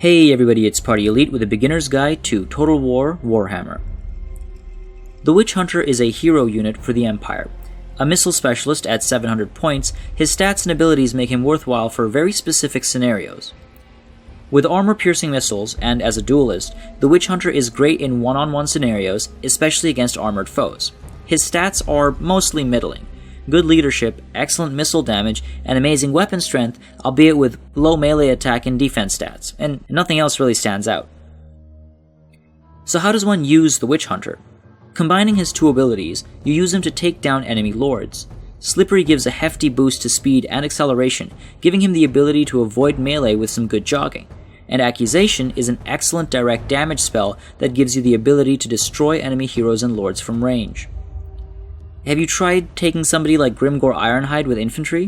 Hey everybody, it's Party Elite with a beginner's guide to Total War Warhammer. The Witch Hunter is a hero unit for the Empire. A missile specialist at 700 points, his stats and abilities make him worthwhile for very specific scenarios. With armor-piercing missiles, and as a duelist, the Witch Hunter is great in one-on-one scenarios, especially against armored foes. His stats are mostly middling. Good leadership, excellent missile damage, and amazing weapon strength, albeit with low melee attack and defense stats, and nothing else really stands out. So how does one use the Witch Hunter? Combining his two abilities, you use him to take down enemy lords. Slippery gives a hefty boost to speed and acceleration, giving him the ability to avoid melee with some good jogging. And Accusation is an excellent direct damage spell that gives you the ability to destroy enemy heroes and lords from range. Have you tried taking somebody like Grimgor Ironhide with infantry?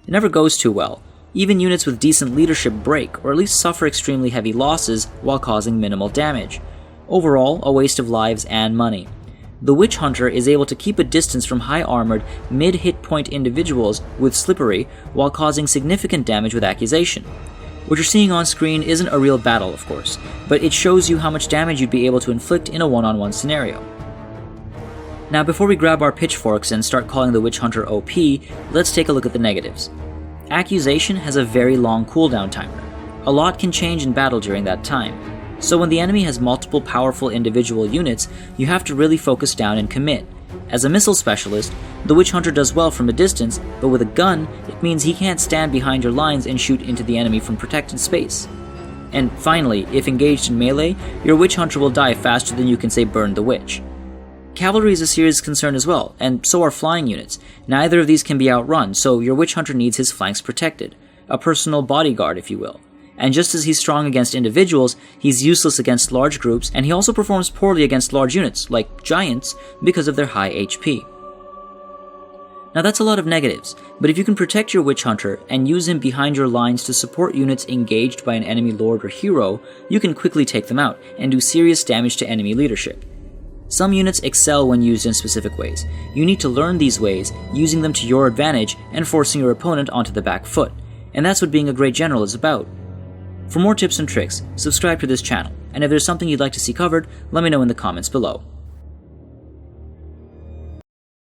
It never goes too well. Even units with decent leadership break, or at least suffer extremely heavy losses while causing minimal damage. Overall, a waste of lives and money. The Witch Hunter is able to keep a distance from high-armored, mid-hit point individuals with Slippery while causing significant damage with Accusation. What you're seeing on screen isn't a real battle, of course, but it shows you how much damage you'd be able to inflict in a one-on-one scenario. Now, before we grab our pitchforks and start calling the Witch Hunter OP, let's take a look at the negatives. Accusation has a very long cooldown timer. A lot can change in battle during that time. So when the enemy has multiple powerful individual units, you have to really focus down and commit. As a missile specialist, the Witch Hunter does well from a distance, but with a gun, it means he can't stand behind your lines and shoot into the enemy from protected space. And finally, if engaged in melee, your Witch Hunter will die faster than you can say burn the witch. Cavalry is a serious concern as well, and so are flying units. Neither of these can be outrun, so your Witch Hunter needs his flanks protected. A personal bodyguard, if you will. And just as he's strong against individuals, he's useless against large groups, and he also performs poorly against large units, like giants, because of their high HP. Now that's a lot of negatives, but if you can protect your Witch Hunter and use him behind your lines to support units engaged by an enemy lord or hero, you can quickly take them out, and do serious damage to enemy leadership. Some units excel when used in specific ways. You need to learn these ways, using them to your advantage and forcing your opponent onto the back foot. And that's what being a great general is about. For more tips and tricks, subscribe to this channel, and if there's something you'd like to see covered, let me know in the comments below.